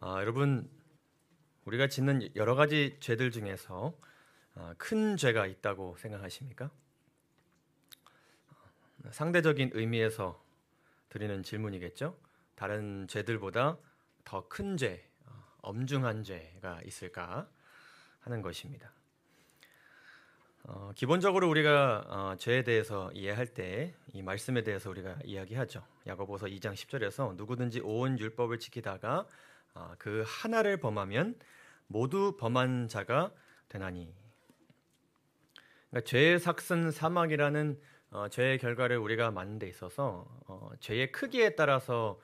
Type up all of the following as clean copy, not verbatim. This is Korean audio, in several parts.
여러분, 우리가 짓는 여러 가지 죄들 중에서 큰 죄가 있다고 생각하십니까? 상대적인 의미에서 드리는 질문이겠죠? 다른 죄들보다 더 큰 죄, 엄중한 죄가 있을까 하는 것입니다. 기본적으로 우리가 죄에 대해서 이해할 때 이 말씀에 대해서 우리가 이야기하죠. 야고보서 2장 10절에서 누구든지 온 율법을 지키다가 그 하나를 범하면 모두 범한 자가 되나니. 그러니까 죄의 삭은 사망이라는 죄의 결과를 우리가 맞는 데 있어서 죄의 크기에 따라서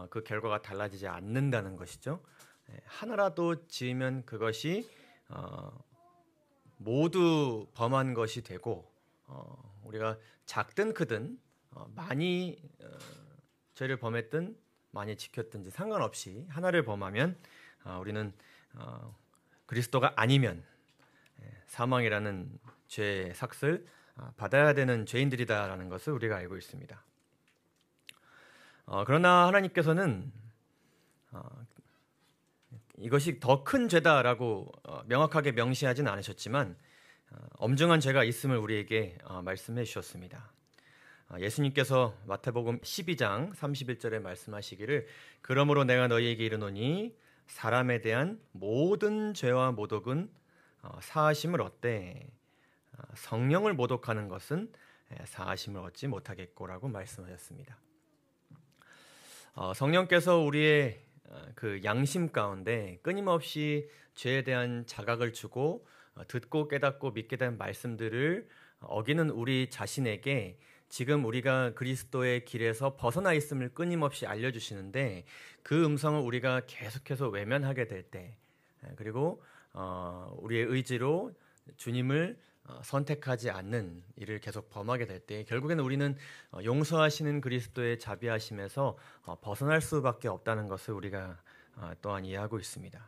그 결과가 달라지지 않는다는 것이죠. 하나라도 지으면 그것이 모두 범한 것이 되고, 우리가 작든 크든 많이 죄를 범했든 많이 지켰든지 상관없이 하나를 범하면 우리는 그리스도가 아니면 사망이라는 죄의 삭을 받아야 되는 죄인들이다라는 것을 우리가 알고 있습니다. 그러나 하나님께서는 이것이 더 큰 죄다라고 명확하게 명시하진 않으셨지만 엄중한 죄가 있음을 우리에게 말씀해 주셨습니다. 예수님께서 마태복음 12장 31절에 말씀하시기를 그러므로 내가 너희에게 이르노니 사람에 대한 모든 죄와 모독은 사하심을 얻되 성령을 모독하는 것은 사하심을 얻지 못하겠고라고 말씀하셨습니다. 성령께서 우리의 그 양심 가운데 끊임없이 죄에 대한 자각을 주고 듣고 깨닫고 믿게 된 말씀들을 어기는 우리 자신에게 지금 우리가 그리스도의 길에서 벗어나 있음을 끊임없이 알려주시는데 그 음성을 우리가 계속해서 외면하게 될 때, 그리고 우리의 의지로 주님을 선택하지 않는 일을 계속 범하게 될 때 결국에는 우리는 용서하시는 그리스도의 자비하심에서 벗어날 수밖에 없다는 것을 우리가 또한 이해하고 있습니다.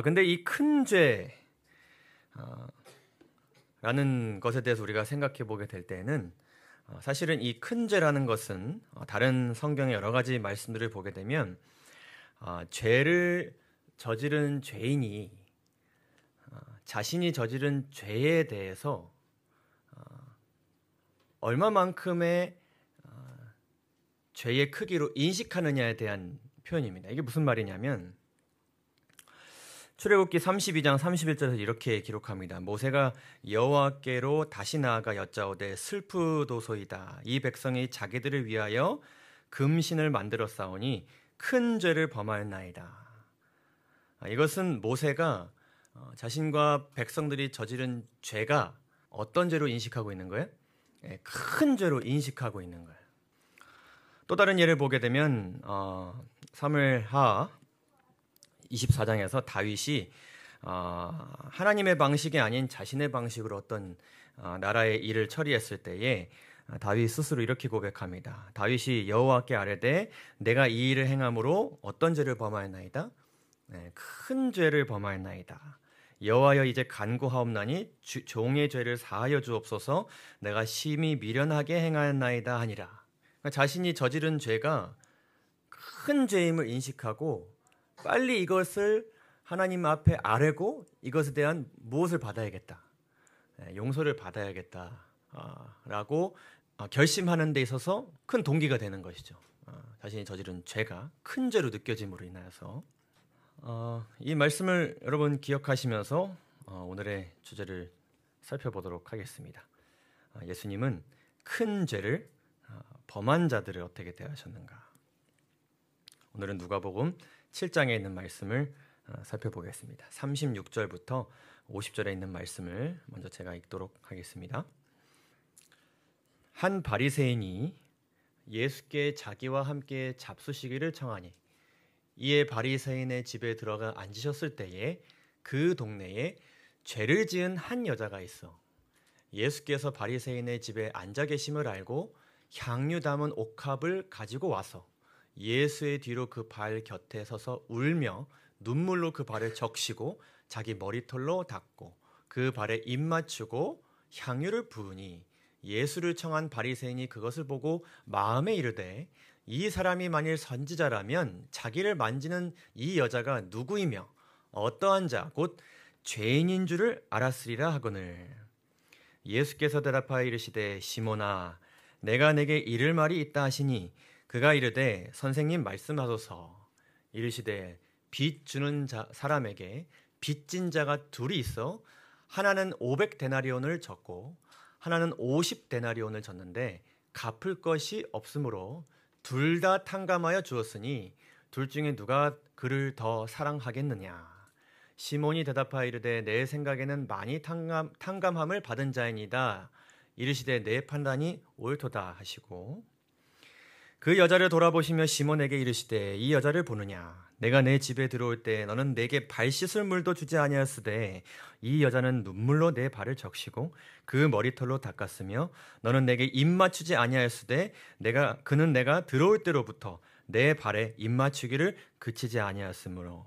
근데 이 큰 죄라는 것에 대해서 우리가 생각해 보게 될 때는 사실은 이 큰 죄라는 것은 다른 성경의 여러 가지 말씀들을 보게 되면 죄를 저지른 죄인이 자신이 저지른 죄에 대해서 얼마만큼의 죄의 크기로 인식하느냐에 대한 표현입니다. 이게 무슨 말이냐면 출애굽기 32장 31절에서 이렇게 기록합니다. 모세가 여호와께로 다시 나아가 여짜오되 슬프도소이다. 이 백성이 자기들을 위하여 금신을 만들어 싸우니 큰 죄를 범하였나이다. 이것은 모세가 자신과 백성들이 저지른 죄가 어떤 죄로 인식하고 있는 거예요? 큰 죄로 인식하고 있는 거예요. 또 다른 예를 보게 되면 사무엘하 24장에서 다윗이 하나님의 방식이 아닌 자신의 방식으로 어떤 나라의 일을 처리했을 때에 다윗 스스로 이렇게 고백합니다. 다윗이 여호와께 아뢰되 내가 이 일을 행함으로 어떤 죄를 범하였나이다? 큰 죄를 범하였나이다. 여호와여 이제 간구하옵나니 종의 죄를 사하여 주옵소서. 내가 심히 미련하게 행하였나이다 하니라. 그러니까 자신이 저지른 죄가 큰 죄임을 인식하고 빨리 이것을 하나님 앞에 아뢰고 이것에 대한 무엇을 받아야겠다, 용서를 받아야겠다 라고 결심하는 데 있어서 큰 동기가 되는 것이죠. 자신이 저지른 죄가 큰 죄로 느껴짐으로 인하여서 이 말씀을 여러분 기억하시면서 오늘의 주제를 살펴보도록 하겠습니다. 예수님은 큰 죄를 범한 자들을 어떻게 대하셨는가? 오늘은 누가복음 7장에 있는 말씀을 살펴보겠습니다. 36절부터 50절에 있는 말씀을 먼저 제가 읽도록 하겠습니다. 한 바리새인이 예수께 자기와 함께 잡수시기를 청하니 이에 바리새인의 집에 들어가 앉으셨을 때에 그 동네에 죄를 지은 한 여자가 있어 예수께서 바리새인의 집에 앉아 계심을 알고 향유 담은 옥합을 가지고 와서 예수의 뒤로 그 발 곁에 서서 울며 눈물로 그 발을 적시고 자기 머리털로 닦고 그 발에 입 맞추고 향유를 부으니 예수를 청한 바리새인이 그것을 보고 마음에 이르되 이 사람이 만일 선지자라면 자기를 만지는 이 여자가 누구이며 어떠한 자 곧 죄인인 줄을 알았으리라 하거늘. 예수께서 대답하여 이르시되 시몬아 내가 내게 이를 말이 있다 하시니 그가 이르되 선생님 말씀하소서. 이르시되 빚 주는 사람에게 빚진 자가 둘이 있어 하나는 500데나리온을 졌고 하나는 50데나리온을 졌는데 갚을 것이 없으므로 둘 다 탕감하여 주었으니 둘 중에 누가 그를 더 사랑하겠느냐. 시몬이 대답하여 이르되 내 생각에는 많이 탕감함을 받은 자이니다. 이르시되 내 판단이 옳도다 하시고 그 여자를 돌아보시며 시몬에게 이르시되 이 여자를 보느냐. 내가 내 집에 들어올 때 너는 내게 발 씻을 물도 주지 아니하였으되 이 여자는 눈물로 내 발을 적시고 그 머리털로 닦았으며 너는 내게 입 맞추지 아니하였으되 그는 내가 들어올 때로부터 내 발에 입 맞추기를 그치지 아니하였으므로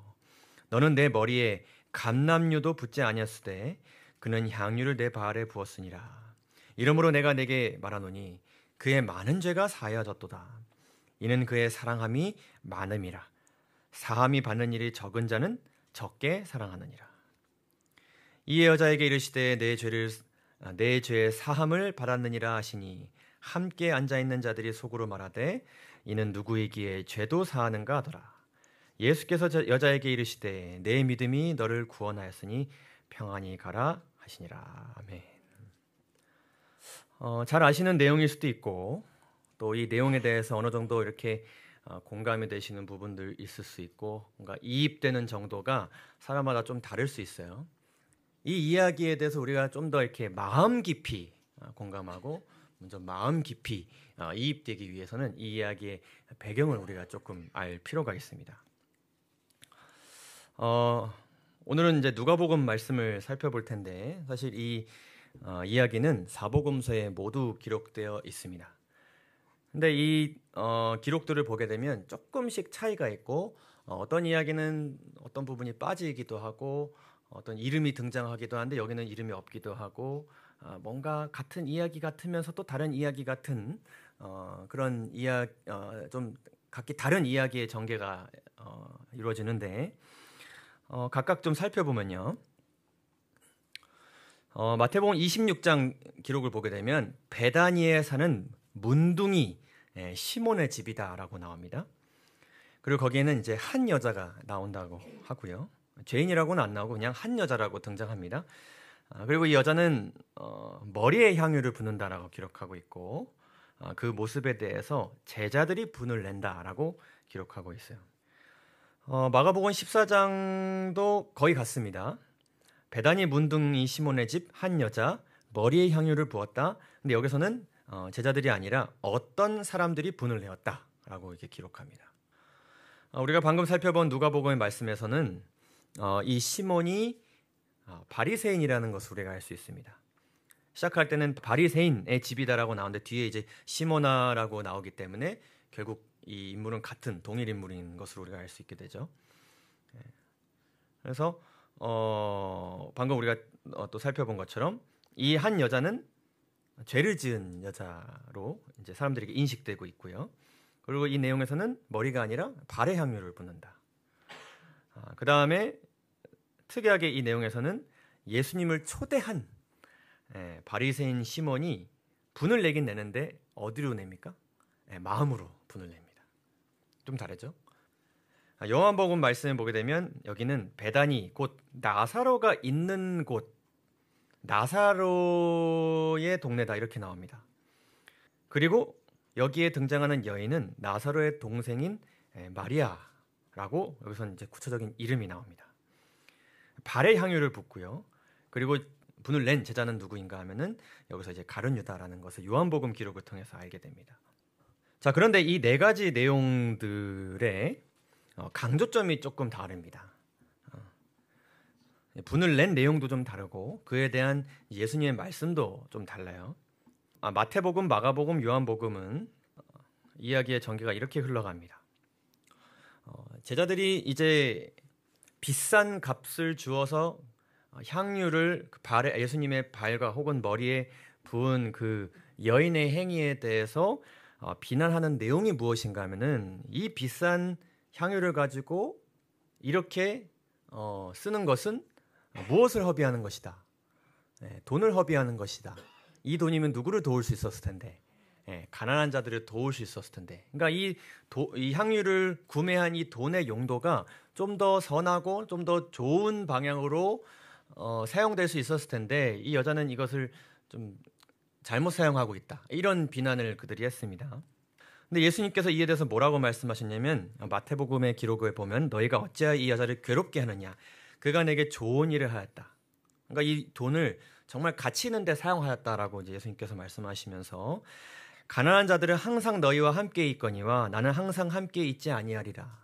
너는 내 머리에 감람유도 붓지 아니하였으되 그는 향유를 내 발에 부었으니라. 이러므로 내가 내게 말하노니 그의 많은 죄가 사하여졌도다. 이는 그의 사랑함이 많음이라. 사함이 받는 일이 적은 자는 적게 사랑하느니라. 이에 여자에게 이르시되 내 죄의 사함을 받았느니라 하시니 함께 앉아있는 자들이 속으로 말하되 이는 누구이기에 죄도 사하는가 하더라. 예수께서 여자에게 이르시되 내 믿음이 너를 구원하였으니 평안히 가라 하시니라. 아멘. 잘 아시는 내용일 수도 있고 또 이 내용에 대해서 어느 정도 이렇게 공감이 되시는 부분들 있을 수 있고 뭔가 이입되는 정도가 사람마다 좀 다를 수 있어요. 이 이야기에 대해서 우리가 좀 더 이렇게 마음 깊이 공감하고 먼저 마음 깊이 이입되기 위해서는 이 이야기의 배경을 우리가 조금 알 필요가 있습니다. 오늘은 이제 누가복음 말씀을 살펴볼 텐데 사실 이 이야기는 사복음서에 모두 기록되어 있습니다. 근데 이 기록들을 보게 되면 조금씩 차이가 있고 어떤 이야기는 어떤 부분이 빠지기도 하고 어떤 이름이 등장하기도 하는데 여기는 이름이 없기도 하고 뭔가 같은 이야기 같으면서 또 다른 이야기 같은 그런 좀 각기 다른 이야기의 전개가 이루어지는데 각각 좀 살펴보면요. 마태복음 26장 기록을 보게 되면 베다니에 사는 문둥이 시몬의 집이다라고 나옵니다. 그리고 거기에는 이제 한 여자가 나온다고 하고요. 죄인이라고는 안 나오고 그냥 한 여자라고 등장합니다. 그리고 이 여자는 머리에 향유를 붓는다라고 기록하고 있고 그 모습에 대해서 제자들이 분을 낸다라고 기록하고 있어요. 마가복음 14장도 거의 같습니다. 베다니 문둥이 시몬의 집 한 여자 머리에 향유를 부었다. 근데 여기서는 제자들이 아니라 어떤 사람들이 분을 내었다라고 이렇게 기록합니다. 우리가 방금 살펴본 누가복음의 말씀에서는 이 시몬이 바리새인이라는 것을 우리가 알 수 있습니다. 시작할 때는 바리새인의 집이다라고 나오는데 뒤에 이제 시몬아라고 나오기 때문에 결국 이 인물은 같은 동일 인물인 것으로 우리가 알 수 있게 되죠. 그래서 방금 우리가 또 살펴본 것처럼 이 한 여자는 죄를 지은 여자로 이제 사람들에게 인식되고 있고요. 그리고 이 내용에서는 머리가 아니라 발에 향유를 붓는다. 그 다음에 특이하게 이 내용에서는 예수님을 초대한 바리새인 시몬이 분을 내긴 내는데 어디로 냅니까? 마음으로 분을 냅니다. 좀 다르죠? 요한복음 말씀을 보게 되면 여기는 베다니 곧 나사로가 있는 곳 나사로의 동네다 이렇게 나옵니다. 그리고 여기에 등장하는 여인은 나사로의 동생인 마리아라고 여기서는 이제 구체적인 이름이 나옵니다. 발에 향유를 붓고요. 그리고 분을 낸 제자는 누구인가 하면은 여기서 이제 가룟 유다라는 것을 요한복음 기록을 통해서 알게 됩니다. 자, 그런데 이 네 가지 내용들의 강조점이 조금 다릅니다. 분을 낸 내용도 좀 다르고 그에 대한 예수님의 말씀도 좀 달라요. 마태복음, 마가복음, 요한복음은 이야기의 전개가 이렇게 흘러갑니다. 제자들이 이제 비싼 값을 주어서 향유를 예수님의 발과 혹은 머리에 부은 그 여인의 행위에 대해서 비난하는 내용이 무엇인가 하면은 이 비싼 향유를 가지고 이렇게 쓰는 것은 무엇을 허비하는 것이다. 돈을 허비하는 것이다. 이 돈이면 누구를 도울 수 있었을 텐데, 가난한 자들을 도울 수 있었을 텐데. 그러니까 이 향유를 구매한 이 돈의 용도가 좀 더 선하고 좀 더 좋은 방향으로 사용될 수 있었을 텐데, 이 여자는 이것을 좀 잘못 사용하고 있다. 이런 비난을 그들이 했습니다. 근데 예수님께서 이에 대해서 뭐라고 말씀하셨냐면, 마태복음의 기록을 보면 너희가 어찌하여 이 여자를 괴롭게 하느냐. 그가 내게 좋은 일을 하였다. 그러니까 이 돈을 정말 가치 있는 데 사용하였다라고 이제 예수님께서 말씀하시면서, 가난한 자들은 항상 너희와 함께 있거니와 나는 항상 함께 있지 아니하리라.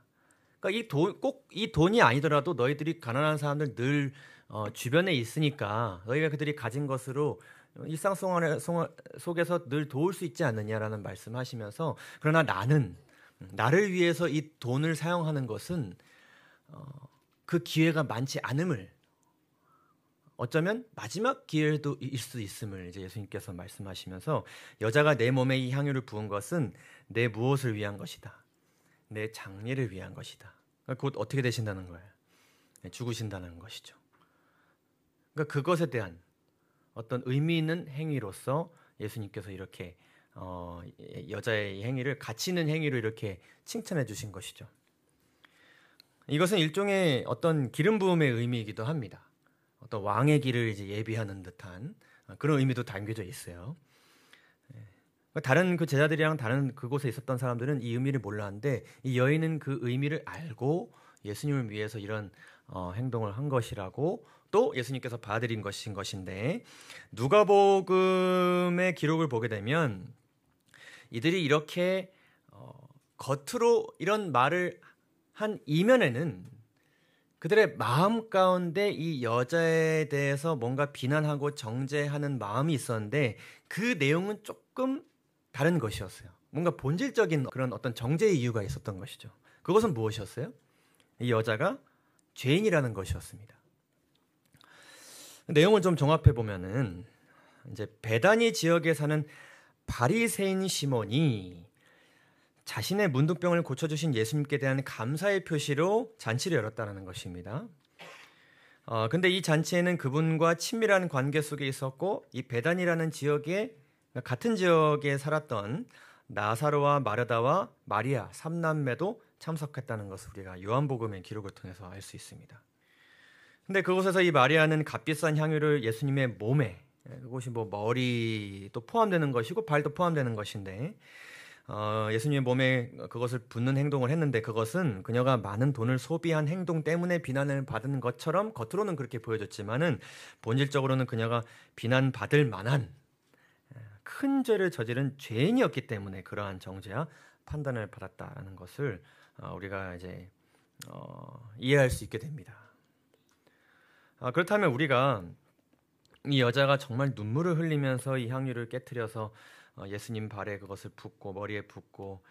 그러니까 꼭 이 돈이 아니더라도 너희들이 가난한 사람들 늘 주변에 있으니까 너희가 그들이 가진 것으로 일상생활 속에서 늘 도울 수 있지 않느냐라는 말씀하시면서, 그러나 나를 위해서 이 돈을 사용하는 것은 그 기회가 많지 않음을, 어쩌면 마지막 기회도 일 수 있음을 이제 예수님께서 말씀하시면서, 여자가 내 몸에 이 향유를 부은 것은 내 무엇을 위한 것이다. 내 장례를 위한 것이다. 그러니까 곧 어떻게 되신다는 거예요? 죽으신다는 것이죠. 그러니까 그것에 대한 어떤 의미 있는 행위로서 예수님께서 이렇게 여자의 행위를, 가치 있는 행위로 이렇게 칭찬해 주신 것이죠. 이것은 일종의 어떤 기름 부음의 의미이기도 합니다. 어떤 왕의 길을 이제 예비하는 듯한 그런 의미도 담겨져 있어요. 다른 그 제자들이랑 다른 그곳에 있었던 사람들은 이 의미를 몰랐는데, 이 여인은 그 의미를 알고 예수님을 위해서 이런 행동을 한 것이라고 또 예수님께서 받아들인 것인 것인데, 누가복음의 기록을 보게 되면 이들이 이렇게 겉으로 이런 말을 한 이면에는 그들의 마음 가운데 이 여자에 대해서 뭔가 비난하고 정죄하는 마음이 있었는데, 그 내용은 조금 다른 것이었어요. 뭔가 본질적인 그런 어떤 정죄의 이유가 있었던 것이죠. 그것은 무엇이었어요? 이 여자가 죄인이라는 것이었습니다. 내용을 좀 종합해 보면은, 이제 베다니 지역에 사는 바리새인 시몬이 자신의 문둥병을 고쳐주신 예수님께 대한 감사의 표시로 잔치를 열었다는 것입니다. 근데 이 잔치에는 그분과 친밀한 관계 속에 있었고, 이 베단이라는 지역에, 같은 지역에 살았던 나사로와 마르다와 마리아 3남매도 참석했다는 것을 우리가 요한복음의 기록을 통해서 알 수 있습니다. 근데 그곳에서 이 마리아는 값비싼 향유를 예수님의 몸에, 그것이 뭐 머리도 포함되는 것이고 발도 포함되는 것인데, 예수님의 몸에 그것을 붓는 행동을 했는데, 그것은 그녀가 많은 돈을 소비한 행동 때문에 비난을 받은 것처럼 겉으로는 그렇게 보여졌지만은, 본질적으로는 그녀가 비난받을 만한 큰 죄를 저지른 죄인이었기 때문에 그러한 정죄와 판단을 받았다는 것을 우리가 이제 이해할 수 있게 됩니다. 그렇다면 우리가 이 여자가 정말 눈물을 흘리면서 이 향유를 깨트려서 예수님 발에 그것을 붓고 머리에 붓고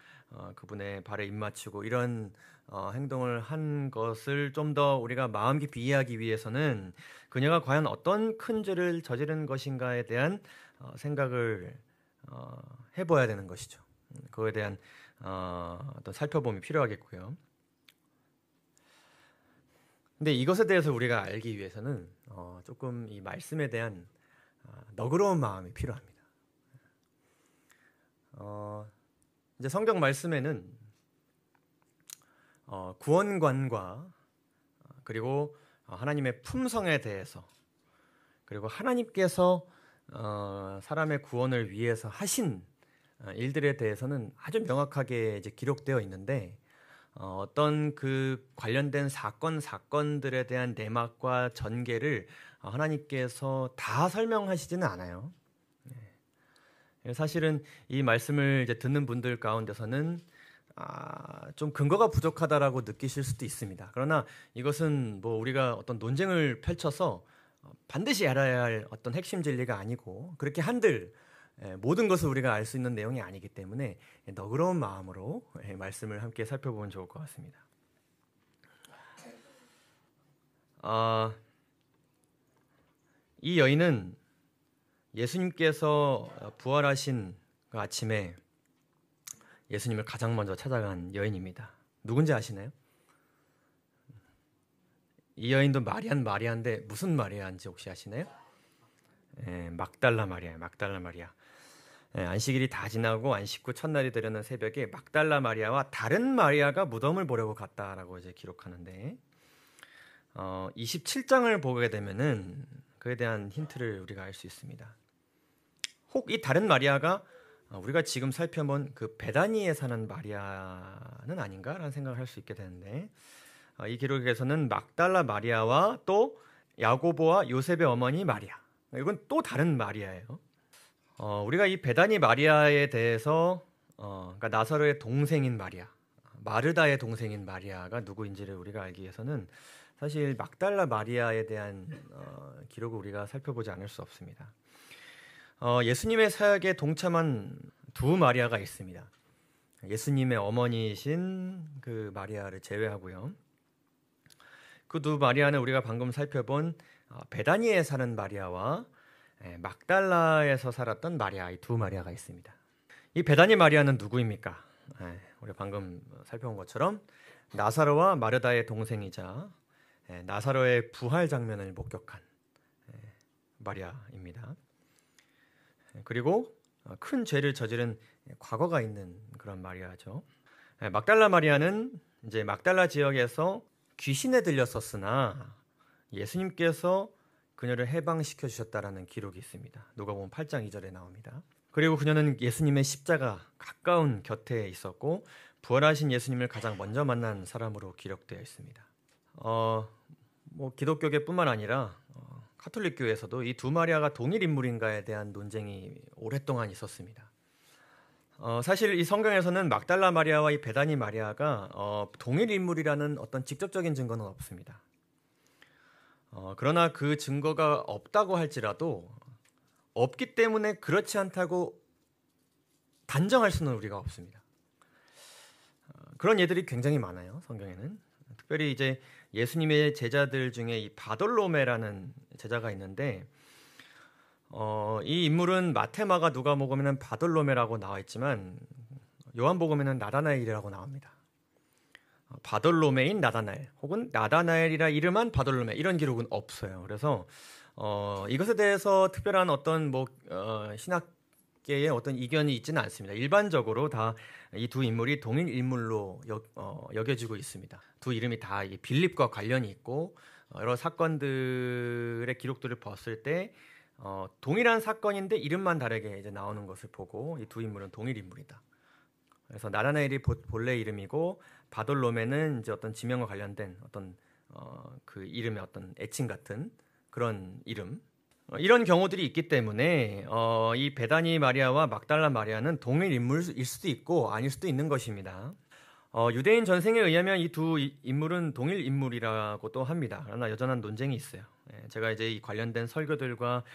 그분의 발에 입 맞추고 이런 행동을 한 것을 좀 더 우리가 마음 깊이 이해하기 위해서는, 그녀가 과연 어떤 큰 죄를 저지른 것인가에 대한 생각을 해봐야 되는 것이죠. 그거에 대한 어떤 살펴봄이 필요하겠고요. 근데 이것에 대해서 우리가 알기 위해서는 조금 이 말씀에 대한 너그러운 마음이 필요합니다. 이제 성경 말씀에는 구원관과 그리고 하나님의 품성에 대해서, 그리고 하나님께서 사람의 구원을 위해서 하신 일들에 대해서는 아주 명확하게 이제 기록되어 있는데, 어떤 그 관련된 사건들에 대한 내막과 전개를 하나님께서 다 설명하시지는 않아요. 사실은 이 말씀을 이제 듣는 분들 가운데서는 좀 근거가 부족하다라고 느끼실 수도 있습니다. 그러나 이것은 뭐 우리가 어떤 논쟁을 펼쳐서 반드시 알아야 할 어떤 핵심 진리가 아니고, 그렇게 한들 모든 것을 우리가 알 수 있는 내용이 아니기 때문에 너그러운 마음으로 말씀을 함께 살펴보면 좋을 것 같습니다. 이 여인은 예수님께서 부활하신 그 아침에 예수님을 가장 먼저 찾아간 여인입니다. 누군지 아시나요? 이 여인도 마리아인데 무슨 마리아인지 혹시 아시나요? 막달라 마리아예요. 막달라 마리아. 안식일이 다 지나고 안식 후 첫날이 되려는 새벽에 막달라 마리아와 다른 마리아가 무덤을 보려고 갔다라고 이제 기록하는데 27장을 보게 되면은 그에 대한 힌트를 우리가 알 수 있습니다. 혹 이 다른 마리아가 우리가 지금 살펴본 그 베다니에 사는 마리아는 아닌가라는 생각을 할 수 있게 되는데 이 기록에서는 막달라 마리아와 또 야고보와 요셉의 어머니 마리아, 이건 또 다른 마리아예요. 우리가 이 베다니 마리아에 대해서 그러니까 나사로의 동생인 마리아, 마르다의 동생인 마리아가 누구인지를 우리가 알기 위해서는 사실 막달라 마리아에 대한 기록을 우리가 살펴보지 않을 수 없습니다. 예수님의 사역에 동참한 두 마리아가 있습니다. 예수님의 어머니이신 그 마리아를 제외하고요. 그 두 마리아는 우리가 방금 살펴본 베다니에 사는 마리아와 막달라에서 살았던 마리아, 이 두 마리아가 있습니다. 이 베다니 마리아는 누구입니까? 우리 방금 살펴본 것처럼 나사로와 마르다의 동생이자 나사로의 부활 장면을 목격한 마리아입니다. 그리고 큰 죄를 저지른 과거가 있는 그런 마리아죠. 막달라 마리아는 이제 막달라 지역에서 귀신에 들렸었으나 예수님께서 그녀를 해방시켜 주셨다라는 기록이 있습니다. 누가복음 8장 2절에 나옵니다. 그리고 그녀는 예수님의 십자가 가까운 곁에 있었고 부활하신 예수님을 가장 먼저 만난 사람으로 기록되어 있습니다. 뭐 기독교계뿐만 아니라 카톨릭교에서도 이 두 마리아가 동일 인물인가에 대한 논쟁이 오랫동안 있었습니다. 사실 이 성경에서는 막달라 마리아와 이 베다니 마리아가 동일 인물이라는 어떤 직접적인 증거는 없습니다. 그러나 그 증거가 없다고 할지라도 없기 때문에 그렇지 않다고 단정할 수는 우리가 없습니다. 그런 예들이 굉장히 많아요. 성경에는 특별히 이제 예수님의 제자들 중에 이 바돌로메라는 제자가 있는데 이 인물은 마테마가 누가복음에는 바돌로메라고 나와 있지만 요한복음에는 나다나엘이라고 나옵니다. 바돌로메인 나다나엘 혹은 나다나엘이라 이름한 바돌로메 이런 기록은 없어요. 그래서 이것에 대해서 특별한 어떤 신학계의 어떤 이견이 있지는 않습니다. 일반적으로 다 이 두 인물이 동일 인물로 여겨지고 있습니다. 두 이름이 다 빌립과 관련이 있고 여러 사건들의 기록들을 봤을 때 동일한 사건인데 이름만 다르게 이제 나오는 것을 보고 이 두 인물은 동일 인물이다. 그래서 나다나엘이 본래 이름이고 바돌로메는 이제 어떤 지명과 관련된 어떤 그 이름의 어떤 애칭 같은 그런 이름. 이런 경우들이 있기 때문에 이 베다니 마리아와 막달라 마리아는 동일 인물일 수도 있고 아닐 수도 있는 것입니다. 유대인 전생에 의하면 이 두 인물은 동일 인물이라고도 합니다. 그러나 여전한 논쟁이 있어요. 제가 이제 이 관련된 설교들과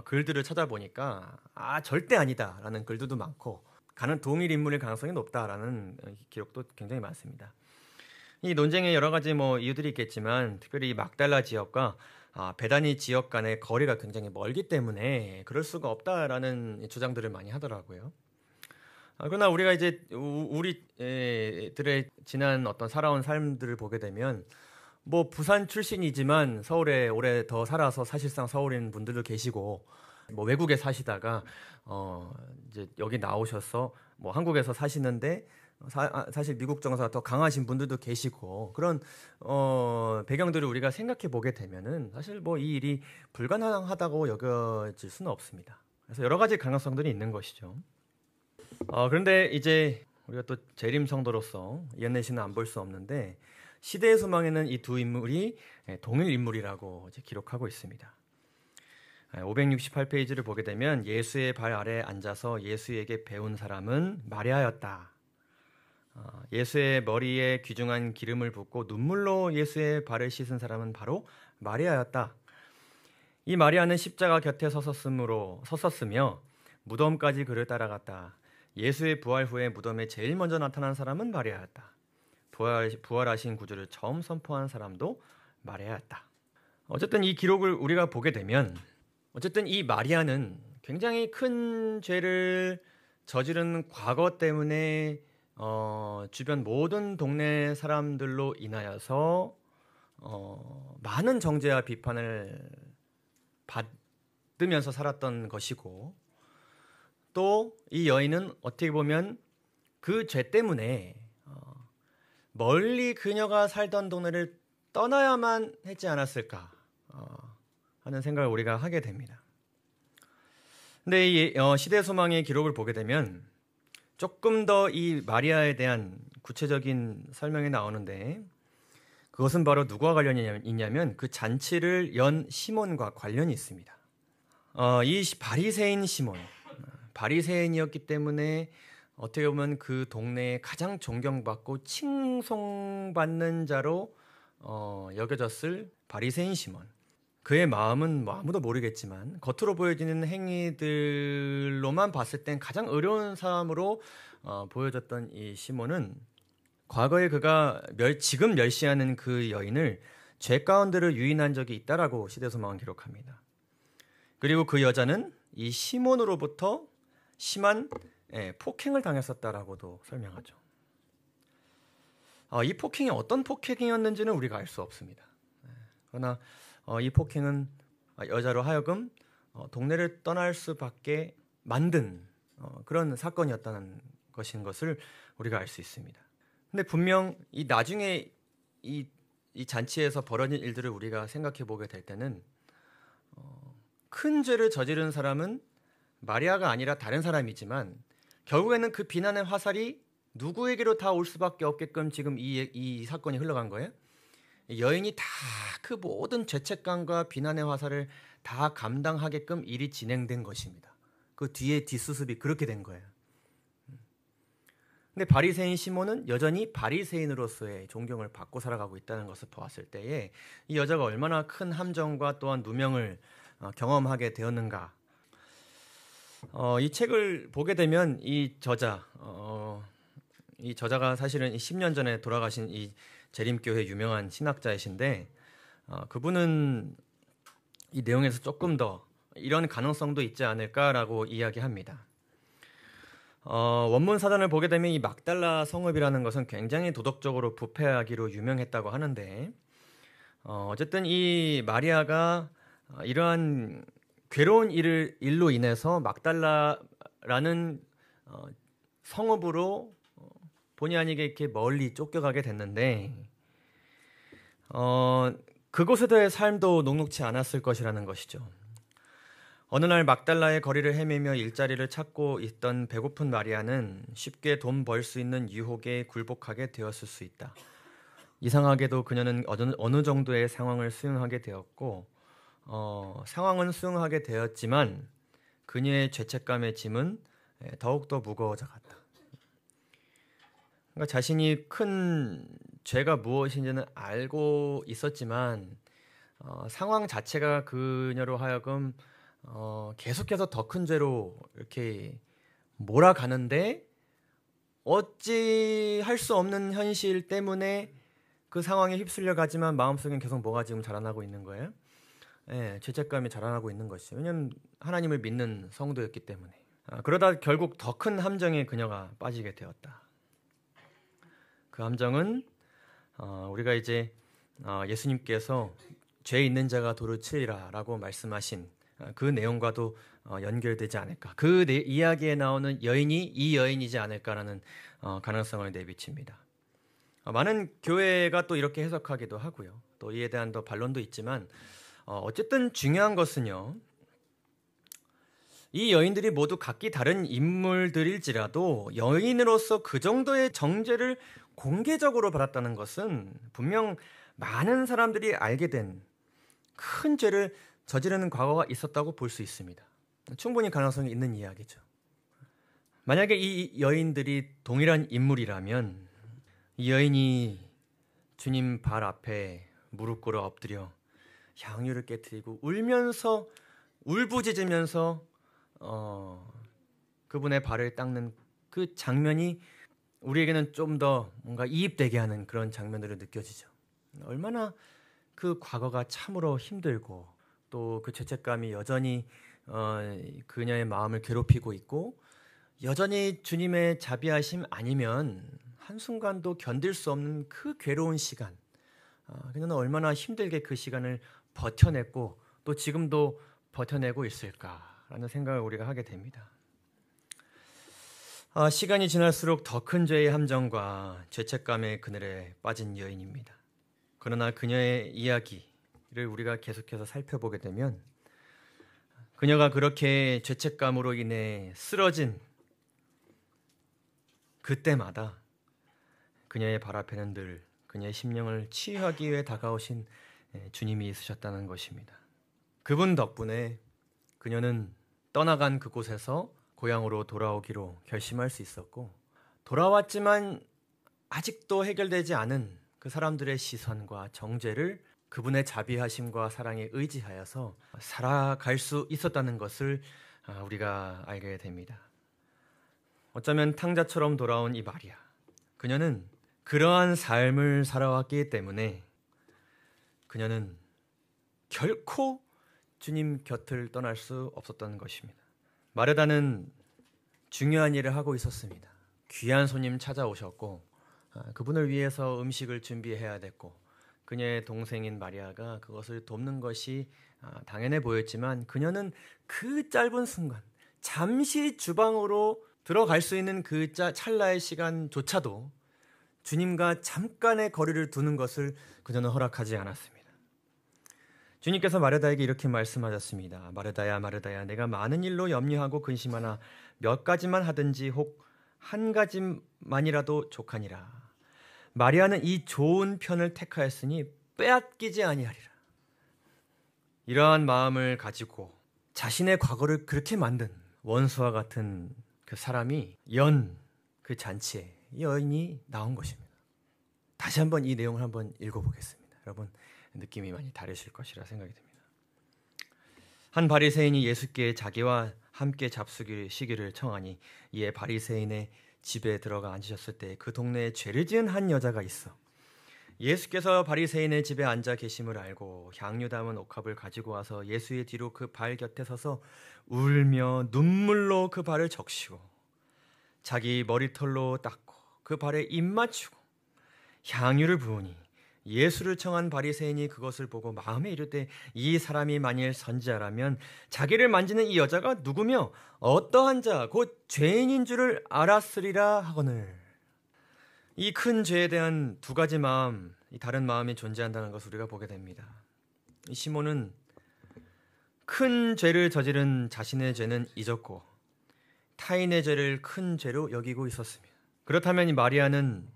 글들을 찾아보니까 절대 아니다라는 글들도 많고 가는 동일 인물일 가능성이 높다라는 기록도 굉장히 많습니다. 이 논쟁에 여러 가지 이유들이 있겠지만 특별히 이 막달라 지역과 베다니 지역 간의 거리가 굉장히 멀기 때문에 그럴 수가 없다라는 주장들을 많이 하더라고요. 그러나 우리가 이제 우리들의 지난 어떤 살아온 삶들을 보게 되면 부산 출신이지만 서울에 오래 더 살아서 사실상 서울인 분들도 계시고 외국에 사시다가 이제 여기 나오셔서 한국에서 사시는데 사실 미국 정서가 더 강하신 분들도 계시고 그런 배경들을 우리가 생각해 보게 되면은 사실 이 일이 불가능하다고 여겨질 수는 없습니다. 그래서 여러 가지 가능성들이 있는 것이죠. 그런데 이제 우리가 또 재림 성도로서 이현래 씨는 안 볼 수 없는데 시대의 소망에는 이 두 인물이 동일 인물이라고 이제 기록하고 있습니다. 568페이지를 보게 되면 예수의 발 아래 앉아서 예수에게 배운 사람은 마리아였다. 예수의 머리에 귀중한 기름을 붓고 눈물로 예수의 발을 씻은 사람은 바로 마리아였다. 이 마리아는 십자가 곁에 섰었으며 무덤까지 그를 따라갔다. 예수의 부활 후에 무덤에 제일 먼저 나타난 사람은 마리아였다. 부활하신 구주를 처음 선포한 사람도 마리아였다. 어쨌든 이 기록을 우리가 보게 되면 어쨌든 이 마리아는 굉장히 큰 죄를 저지른 과거 때문에 주변 모든 동네 사람들로 인하여서 많은 정죄와 비판을 받으면서 살았던 것이고, 또 이 여인은 어떻게 보면 그 죄 때문에 멀리 그녀가 살던 동네를 떠나야만 했지 않았을까 하는 생각을 우리가 하게 됩니다. 근데 이 시대소망의 기록을 보게 되면 조금 더 이 마리아에 대한 구체적인 설명이 나오는데, 그것은 바로 누구와 관련이 있냐면 그 잔치를 연 시몬과 관련이 있습니다. 이 바리새인 시몬, 바리새인이었기 때문에 어떻게 보면 그 동네에 가장 존경받고 칭송받는 자로 여겨졌을 바리새인 시몬. 그의 마음은 뭐 아무도 모르겠지만 겉으로 보여지는 행위들로만 봤을 땐 가장 어려운 사람으로 보여졌던 이 시몬은 과거에 그가 지금 멸시하는 그 여인을 죄 가운데로 유인한 적이 있다라고 시대소망은 기록합니다. 그리고 그 여자는 이 시몬으로부터 심한 폭행을 당했었다라고도 설명하죠. 이 폭행이 어떤 폭행이었는지는 우리가 알 수 없습니다. 그러나 이 폭행은 여자로 하여금 동네를 떠날 수밖에 만든 그런 사건이었다는 것을 우리가 알 수 있습니다. 근데 분명 이 나중에 이 잔치에서 벌어진 일들을 우리가 생각해 보게 될 때는 큰 죄를 저지른 사람은 마리아가 아니라 다른 사람이지만 결국에는 그 비난의 화살이 누구에게로 다 올 수밖에 없게끔 지금 이 사건이 흘러간 거예요. 여인이 다 그 모든 죄책감과 비난의 화살을 다 감당하게끔 일이 진행된 것입니다. 그 뒤에 뒷수습이 그렇게 된 거예요. 근데 바리새인 시몬은 여전히 바리새인으로서의 존경을 받고 살아가고 있다는 것을 보았을 때에 이 여자가 얼마나 큰 함정과 또한 누명을 경험하게 되었는가. 이 책을 보게 되면 이 저자가 사실은 10년 전에 돌아가신 이 재림교회 유명한 신학자이신데, 그분은 이 내용에서 조금 더 이런 가능성도 있지 않을까라고 이야기합니다. 원문 사전을 보게 되면 이 막달라 성읍이라는 것은 굉장히 도덕적으로 부패하기로 유명했다고 하는데, 어쨌든 이 마리아가 이러한 괴로운 일로 인해서 막달라라는 성읍으로 본의 아니게 이렇게 멀리 쫓겨가게 됐는데, 그곳에서의 삶도 녹록치 않았을 것이라는 것이죠. 어느 날 막달라의 거리를 헤매며 일자리를 찾고 있던 배고픈 마리아는 쉽게 돈 벌 수 있는 유혹에 굴복하게 되었을 수 있다. 이상하게도 그녀는 어느 정도의 상황을 수용하게 되었고, 상황은 수용하게 되었지만 그녀의 죄책감의 짐은 더욱더 무거워져 갔다. 그러니까 자신이 큰 죄가 무엇인지는 알고 있었지만 상황 자체가 그녀로 하여금 계속해서 더 큰 죄로 이렇게 몰아가는데, 어찌 할 수 없는 현실 때문에 그 상황에 휩쓸려 가지만 마음속엔 계속 뭐가 지금 자라나고 있는 거예요? 죄책감이 자라나고 있는 것이죠. 왜냐하면 하나님을 믿는 성도였기 때문에. 그러다 결국 더 큰 함정에 그녀가 빠지게 되었다. 그 함정은 우리가 이제 예수님께서 죄 있는 자가 돌을 치리라 라고 말씀하신 그 내용과도 연결되지 않을까. 그 이야기에 나오는 여인이 이 여인이지 않을까라는 가능성을 내비칩니다. 많은 교회가 또 이렇게 해석하기도 하고요. 또 이에 대한 더 반론도 있지만, 어쨌든 중요한 것은요, 이 여인들이 모두 각기 다른 인물들일지라도 여인으로서 그 정도의 정죄를 공개적으로 받았다는 것은 분명 많은 사람들이 알게 된 큰 죄를 저지르는 과거가 있었다고 볼 수 있습니다. 충분히 가능성이 있는 이야기죠. 만약에 이 여인들이 동일한 인물이라면 이 여인이 주님 발 앞에 무릎 꿇어 엎드려 향유를 깨트리고 울면서 울부짖으면서 그분의 발을 닦는 그 장면이 우리에게는 좀 더 뭔가 이입되게 하는 그런 장면으로 느껴지죠. 얼마나 그 과거가 참으로 힘들고 또 그 죄책감이 여전히 그녀의 마음을 괴롭히고 있고, 여전히 주님의 자비하심 아니면 한순간도 견딜 수 없는 그 괴로운 시간, 그녀는 얼마나 힘들게 그 시간을 버텨냈고 또 지금도 버텨내고 있을까라는 생각을 우리가 하게 됩니다. 시간이 지날수록 더 큰 죄의 함정과 죄책감의 그늘에 빠진 여인입니다. 그러나 그녀의 이야기를 우리가 계속해서 살펴보게 되면 그녀가 그렇게 죄책감으로 인해 쓰러진 그때마다 그녀의 발 앞에는 늘 그녀의 심령을 치유하기 위해 다가오신 주님이 있으셨다는 것입니다. 그분 덕분에 그녀는 떠나간 그곳에서 고향으로 돌아오기로 결심할 수 있었고, 돌아왔지만 아직도 해결되지 않은 그 사람들의 시선과 정죄를 그분의 자비하심과 사랑에 의지하여서 살아갈 수 있었다는 것을 우리가 알게 됩니다. 어쩌면 탕자처럼 돌아온 이 마리아, 그녀는 그러한 삶을 살아왔기 때문에 그녀는 결코 주님 곁을 떠날 수 없었던 것입니다. 마르다는 중요한 일을 하고 있었습니다. 귀한 손님 찾아오셨고 그분을 위해서 음식을 준비해야 됐고, 그녀의 동생인 마리아가 그것을 돕는 것이 당연해 보였지만 그녀는 그 짧은 순간 잠시 주방으로 들어갈 수 있는 그 찰나의 시간조차도 주님과 잠깐의 거리를 두는 것을 그녀는 허락하지 않았습니다. 주님께서 마르다에게 이렇게 말씀하셨습니다. 마르다야, 마르다야, 내가 많은 일로 염려하고 근심하나 몇 가지만 하든지 혹 한 가지만이라도 족하니라. 마리아는 이 좋은 편을 택하였으니 빼앗기지 아니하리라. 이러한 마음을 가지고 자신의 과거를 그렇게 만든 원수와 같은 그 사람이 그 잔치에 여인이 나온 것입니다. 다시 한번 이 내용을 한번 읽어보겠습니다. 여러분, 느낌이 많이 다르실 것이라 생각이 듭니다. 한 바리새인이 예수께 자기와 함께 잡수시기를 청하니, 이에 바리새인의 집에 들어가 앉으셨을 때 그 동네에 죄를 지은 한 여자가 있어 예수께서 바리새인의 집에 앉아 계심을 알고 향유 담은 옥합을 가지고 와서 예수의 뒤로 그 발 곁에 서서 울며 눈물로 그 발을 적시고 자기 머리털로 닦고 그 발에 입 맞추고 향유를 부으니, 예수를 청한 바리새인이 그것을 보고 마음에 이르되 이 사람이 만일 선지자라면 자기를 만지는 이 여자가 누구며 어떠한 자 곧 죄인인 줄을 알았으리라 하거늘. 이 큰 죄에 대한 두 가지 마음, 이 다른 마음이 존재한다는 것을 우리가 보게 됩니다. 이 시몬은 큰 죄를 저지른 자신의 죄는 잊었고 타인의 죄를 큰 죄로 여기고 있었습니다. 그렇다면 이 마리아는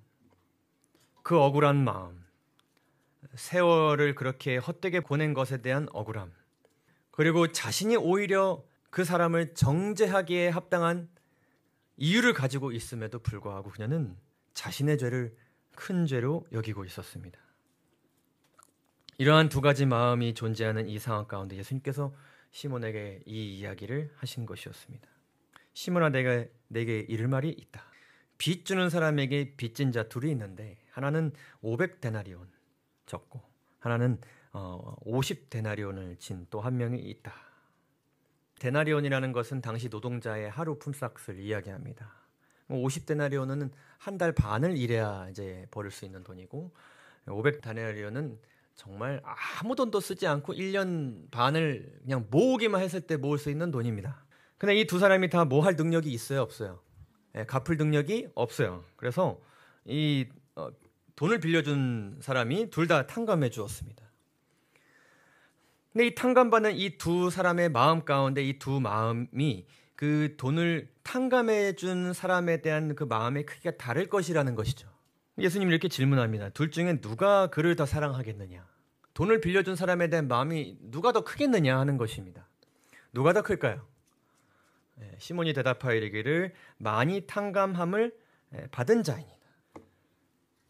그 억울한 마음, 세월을 그렇게 헛되게 보낸 것에 대한 억울함, 그리고 자신이 오히려 그 사람을 정죄하기에 합당한 이유를 가지고 있음에도 불구하고 그녀는 자신의 죄를 큰 죄로 여기고 있었습니다. 이러한 두 가지 마음이 존재하는 이 상황 가운데 예수님께서 시몬에게 이 이야기를 하신 것이었습니다. 시몬아, 내게 이를 말이 있다. 빚 주는 사람에게 빚진 자 둘이 있는데 하나는 500데나리온 졌고 하나는 50데나리온을 진 또 한 명이 있다. 데나리온이라는 것은 당시 노동자의 하루 품삯을 이야기합니다. 50데나리온은 한 달 반을 일해야 이제 벌을 수 있는 돈이고, 500데나리온은 정말 아무 돈도 쓰지 않고 1년 반을 그냥 모으기만 했을 때 모을 수 있는 돈입니다. 근데 이 두 사람이 다 뭐 할 능력이 있어요, 없어요? 갚을 능력이 없어요. 그래서 이 돈을 빌려준 사람이 둘 다 탕감해 주었습니다. 근데 이 탕감받는 이 두 사람의 마음 가운데 이 두 마음이 그 돈을 탕감해 준 사람에 대한 그 마음의 크기가 다를 것이라는 것이죠. 예수님이 이렇게 질문합니다. 둘 중에 누가 그를 더 사랑하겠느냐? 돈을 빌려준 사람에 대한 마음이 누가 더 크겠느냐 하는 것입니다. 누가 더 클까요? 시몬이 대답하여 이르기를 많이 탕감함을 받은 자이니다.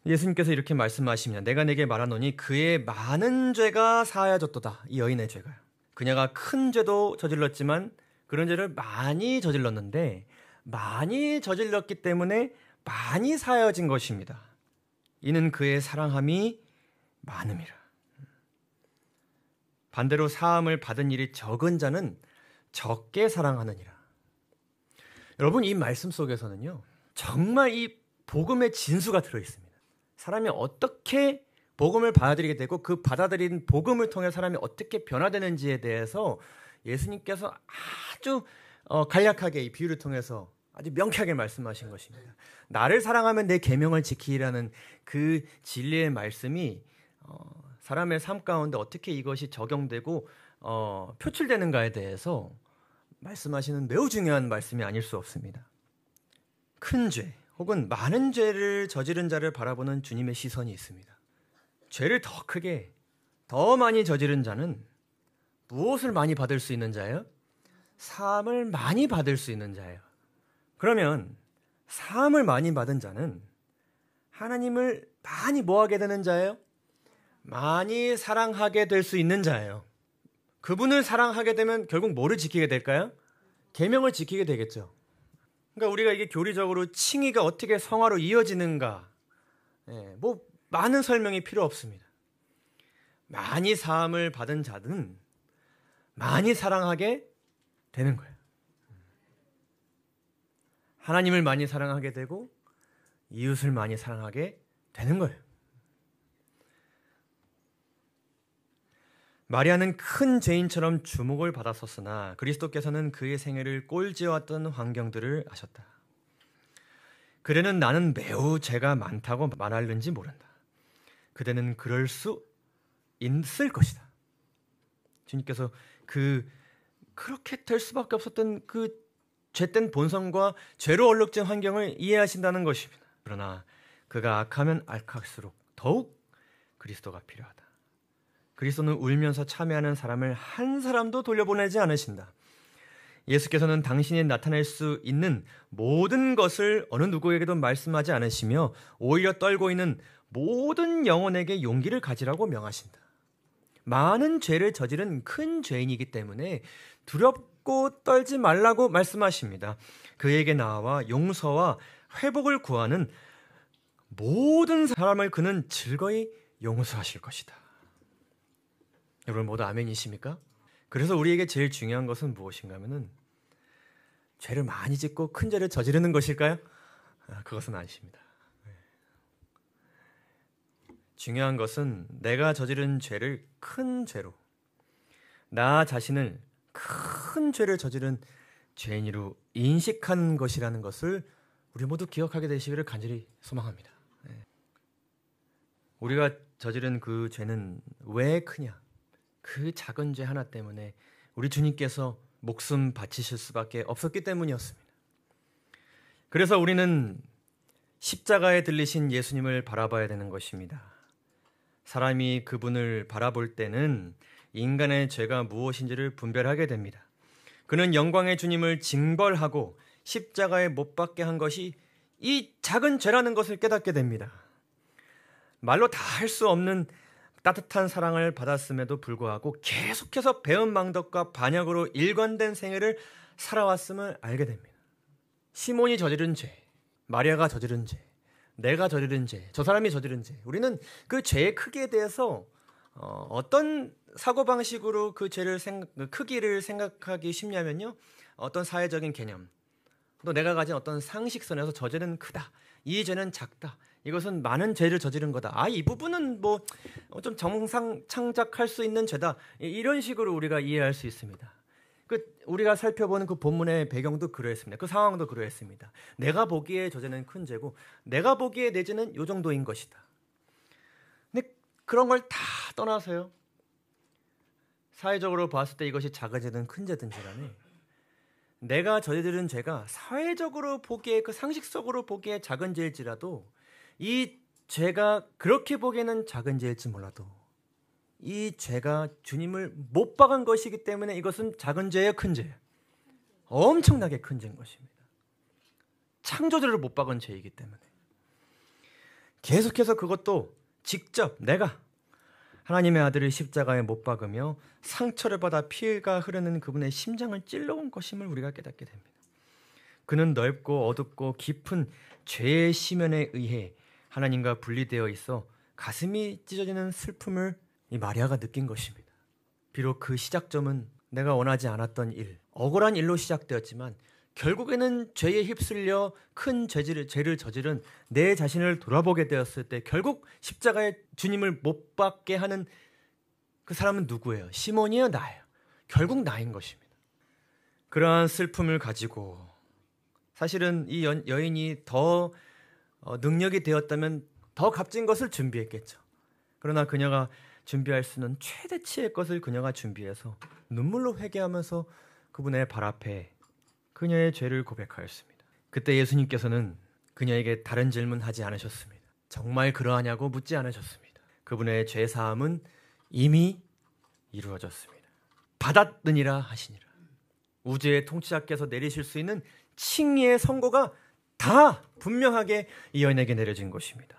예수님께서 이렇게 말씀하십니다. 내가 내게 말하노니 그의 많은 죄가 사하여졌도다. 이 여인의 죄가요. 그녀가 큰 죄도 저질렀지만 그런 죄를 많이 저질렀는데 많이 저질렀기 때문에 많이 사하여진 것입니다. 이는 그의 사랑함이 많음이라. 반대로 사함을 받은 일이 적은 자는 적게 사랑하느니라. 여러분, 이 말씀 속에서는요, 정말 이 복음의 진수가 들어있습니다. 사람이 어떻게 복음을 받아들이게 되고 그 받아들인 복음을 통해 사람이 어떻게 변화되는지에 대해서 예수님께서 아주 간략하게 이 비유를 통해서 아주 명쾌하게 말씀하신 것입니다. 나를 사랑하면 내 계명을 지키라는 그 진리의 말씀이 사람의 삶 가운데 어떻게 이것이 적용되고 표출되는가에 대해서 말씀하시는 매우 중요한 말씀이 아닐 수 없습니다. 큰 죄 혹은 많은 죄를 저지른 자를 바라보는 주님의 시선이 있습니다. 죄를 더 크게, 더 많이 저지른 자는 무엇을 많이 받을 수 있는 자예요? 사함을 많이 받을 수 있는 자예요. 그러면 사함을 많이 받은 자는 하나님을 많이 뭐하게 되는 자예요? 많이 사랑하게 될 수 있는 자예요. 그분을 사랑하게 되면 결국 뭐를 지키게 될까요? 계명을 지키게 되겠죠. 그러니까 우리가 이게 교리적으로 칭의가 어떻게 성화로 이어지는가, 뭐 많은 설명이 필요 없습니다. 많이 사함을 받은 자는 많이 사랑하게 되는 거예요. 하나님을 많이 사랑하게 되고 이웃을 많이 사랑하게 되는 거예요. 마리아는 큰 죄인처럼 주목을 받았었으나 그리스도께서는 그의 생애를 꼴지어왔던 환경들을 아셨다. 그대는 나는 매우 죄가 많다고 말하는지 모른다. 그대는 그럴 수 있을 것이다. 주님께서 그렇게 될 수밖에 없었던 그 죄된 본성과 죄로 얼룩진 환경을 이해하신다는 것입니다. 그러나 그가 악하면 악할수록 더욱 그리스도가 필요하다. 그리스도는 울면서 참여하는 사람을 한 사람도 돌려보내지 않으신다. 예수께서는 당신이 나타낼 수 있는 모든 것을 어느 누구에게도 말씀하지 않으시며 오히려 떨고 있는 모든 영혼에게 용기를 가지라고 명하신다. 많은 죄를 저지른 큰 죄인이기 때문에 두렵고 떨지 말라고 말씀하십니다. 그에게 나와 용서와 회복을 구하는 모든 사람을 그는 즐거이 용서하실 것이다. 여러분 모두 아멘이십니까? 그래서 우리에게 제일 중요한 것은 무엇인가 하면은 죄를 많이 짓고 큰 죄를 저지르는 것일까요? 그것은 아니십니다. 중요한 것은 내가 저지른 죄를 큰 죄로, 나 자신을 큰 죄를 저지른 죄인으로 인식하는 것이라는 것을 우리 모두 기억하게 되시기를 간절히 소망합니다. 우리가 저지른 그 죄는 왜 크냐? 그 작은 죄 하나 때문에 우리 주님께서 목숨 바치실 수밖에 없었기 때문이었습니다. 그래서 우리는 십자가에 들리신 예수님을 바라봐야 되는 것입니다. 사람이 그분을 바라볼 때는 인간의 죄가 무엇인지를 분별하게 됩니다. 그는 영광의 주님을 징벌하고 십자가에 못 박게 한 것이 이 작은 죄라는 것을 깨닫게 됩니다. 말로 다 할 수 없는 따뜻한 사랑을 받았음에도 불구하고 계속해서 배은망덕과 반역으로 일관된 생애를 살아왔음을 알게 됩니다. 시몬이 저지른 죄, 마리아가 저지른 죄, 내가 저지른 죄, 저 사람이 저지른 죄, 우리는 그 죄의 크기에 대해서 어떤 사고방식으로 그 죄를 크기를 생각하기 쉽냐면요, 어떤 사회적인 개념, 또 내가 가진 어떤 상식선에서 저 죄는 크다, 이 죄는 작다, 이것은 많은 죄를 저지른 거다, 이 부분은 뭐 좀 정상 창작할 수 있는 죄다, 이런 식으로 우리가 이해할 수 있습니다. 우리가 살펴보는 그 본문의 배경도 그러했습니다. 그 상황도 그러했습니다. 내가 보기에 저 죄는 큰 죄고 내가 보기에 내 죄는 요 정도인 것이다. 근데 그런 걸 다 떠나서요, 사회적으로 봤을 때 이것이 작은 죄든 큰 죄든 간에 내가 저지른 죄가 사회적으로 보기에, 그 상식적으로 보기에 작은 죄일지라도 이 죄가 그렇게 보기에는 작은 죄일지 몰라도 이 죄가 주님을 못 박은 것이기 때문에 이것은 작은 죄예요, 큰 죄예요? 엄청나게 큰 죄인 것입니다. 창조주를 못 박은 죄이기 때문에. 계속해서 그것도 직접 내가 하나님의 아들을 십자가에 못 박으며 상처를 받아 피가 흐르는 그분의 심장을 찔러온 것임을 우리가 깨닫게 됩니다. 그는 넓고 어둡고 깊은 죄의 심연에 의해 하나님과 분리되어 있어 가슴이 찢어지는 슬픔을 이 마리아가 느낀 것입니다. 비록 그 시작점은 내가 원하지 않았던 일, 억울한 일로 시작되었지만 결국에는 죄에 휩쓸려 큰 죄를 저지른 내 자신을 돌아보게 되었을 때 결국 십자가의 주님을 못 받게 하는 그 사람은 누구예요? 시몬이에요? 나예요? 결국 나인 것입니다. 그러한 슬픔을 가지고 사실은 이 여인이 더 능력이 되었다면 더 값진 것을 준비했겠죠. 그러나 그녀가 준비할 수는 최대치의 것을 그녀가 준비해서 눈물로 회개하면서 그분의 발 앞에 그녀의 죄를 고백하였습니다. 그때 예수님께서는 그녀에게 다른 질문하지 않으셨습니다. 정말 그러하냐고 묻지 않으셨습니다. 그분의 죄 사함은 이미 이루어졌습니다. 받았느니라 하시니라. 우주의 통치자께서 내리실 수 있는 칭의의 선고가 다 분명하게 이 여인에게 내려진 것입니다.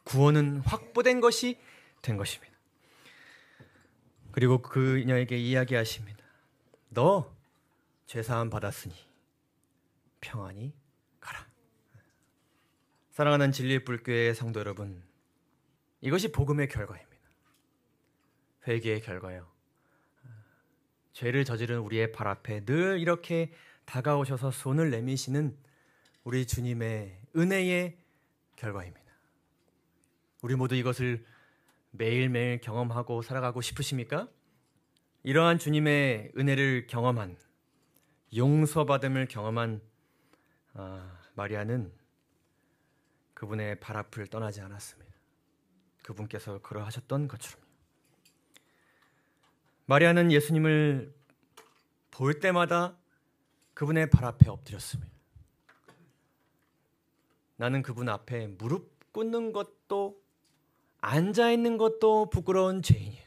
구원은 확보된 것이 된 것입니다. 그리고 그녀에게 이야기하십니다. 너 죄사함 받았으니 평안히 가라. 사랑하는 진리의 불교의 성도 여러분, 이것이 복음의 결과입니다. 회개의 결과요. 죄를 저지른 우리의 발 앞에 늘 이렇게 다가오셔서 손을 내미시는 우리 주님의 은혜의 결과입니다. 우리 모두 이것을 매일매일 경험하고 살아가고 싶으십니까? 이러한 주님의 은혜를 경험한, 용서받음을 경험한 마리아는 그분의 발 앞을 떠나지 않았습니다. 그분께서 그러하셨던 것처럼요. 마리아는 예수님을 볼 때마다 그분의 발 앞에 엎드렸습니다. 나는 그분 앞에 무릎 꿇는 것도 앉아있는 것도 부끄러운 죄인이에요.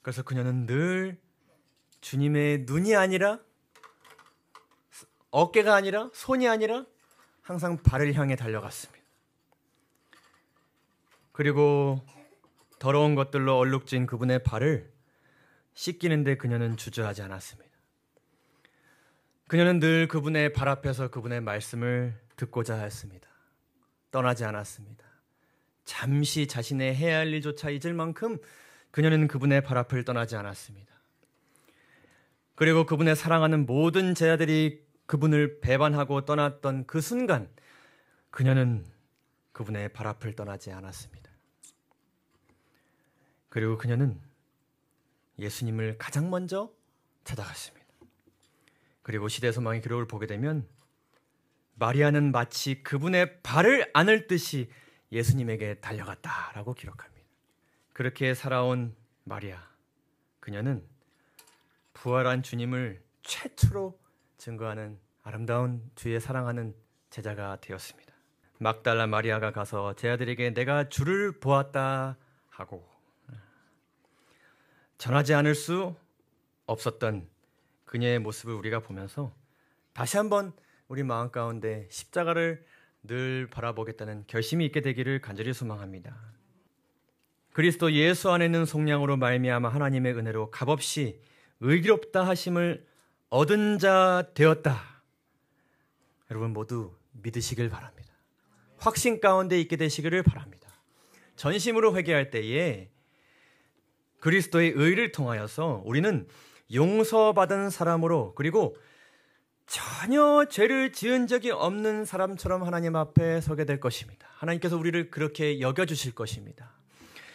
그래서 그녀는 늘 주님의 눈이 아니라 어깨가 아니라 손이 아니라 항상 발을 향해 달려갔습니다. 그리고 더러운 것들로 얼룩진 그분의 발을 씻기는데 그녀는 주저하지 않았습니다. 그녀는 늘 그분의 발 앞에서 그분의 말씀을 듣고자 했습니다. 떠나지 않았습니다. 잠시 자신의 해야 할 일조차 잊을 만큼 그녀는 그분의 발 앞을 떠나지 않았습니다. 그리고 그분의 사랑하는 모든 제자들이 그분을 배반하고 떠났던 그 순간 그녀는 그분의 발 앞을 떠나지 않았습니다. 그리고 그녀는 예수님을 가장 먼저 찾아갔습니다. 그리고 시대소망의 기록을 보게 되면 마리아는 마치 그분의 발을 안을 듯이 예수님에게 달려갔다라고 기록합니다. 그렇게 살아온 마리아, 그녀는 부활한 주님을 최초로 증거하는 아름다운 주의 사랑하는 제자가 되었습니다. 막달라 마리아가 가서 제자들에게 내가 주를 보았다 하고 전하지 않을 수 없었던 그녀의 모습을 우리가 보면서 다시 한번 우리 마음 가운데 십자가를 늘 바라보겠다는 결심이 있게 되기를 간절히 소망합니다. 그리스도 예수 안에 있는 속량으로 말미암아 하나님의 은혜로 값없이 의롭다 하심을 얻은 자 되었다. 여러분 모두 믿으시길 바랍니다. 확신 가운데 있게 되시기를 바랍니다. 전심으로 회개할 때에 그리스도의 의를 통하여서 우리는 용서받은 사람으로, 그리고 전혀 죄를 지은 적이 없는 사람처럼 하나님 앞에 서게 될 것입니다. 하나님께서 우리를 그렇게 여겨주실 것입니다.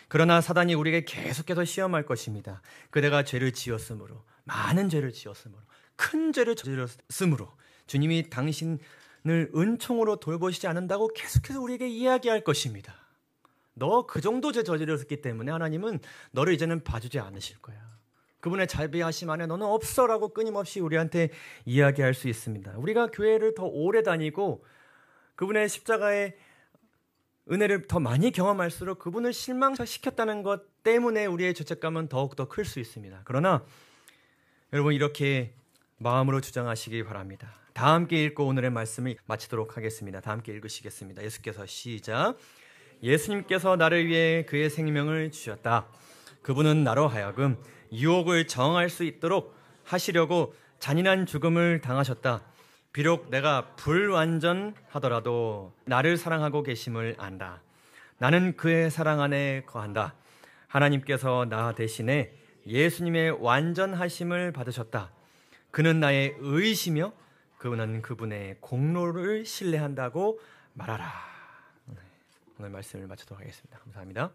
그러나 사단이 우리에게 계속해서 시험할 것입니다. 그대가 죄를 지었으므로, 많은 죄를 지었으므로, 큰 죄를 저질렀으므로 주님이 당신을 은총으로 돌보시지 않는다고 계속해서 우리에게 이야기할 것입니다. 너 그 정도 죄 저질렀기 때문에 하나님은 너를 이제는 봐주지 않으실 거야. 그분의 자비하심 안에 너는 없어라고 끊임없이 우리한테 이야기할 수 있습니다. 우리가 교회를 더 오래 다니고 그분의 십자가의 은혜를 더 많이 경험할수록 그분을 실망시켰다는 것 때문에 우리의 죄책감은 더욱더 클 수 있습니다. 그러나 여러분 이렇게 마음으로 주장하시기 바랍니다. 다 함께 읽고 오늘의 말씀을 마치도록 하겠습니다. 다 함께 읽으시겠습니다. 예수께서 시작. 예수님께서 나를 위해 그의 생명을 주셨다. 그분은 나로 하여금 유혹을 저항할 수 있도록 하시려고 잔인한 죽음을 당하셨다. 비록 내가 불완전하더라도 나를 사랑하고 계심을 안다. 나는 그의 사랑 안에 거한다. 하나님께서 나 대신에 예수님의 완전하심을 받으셨다. 그는 나의 의시며 그분은 그분의 공로를 신뢰한다고 말하라. 오늘 말씀을 마치도록 하겠습니다. 감사합니다.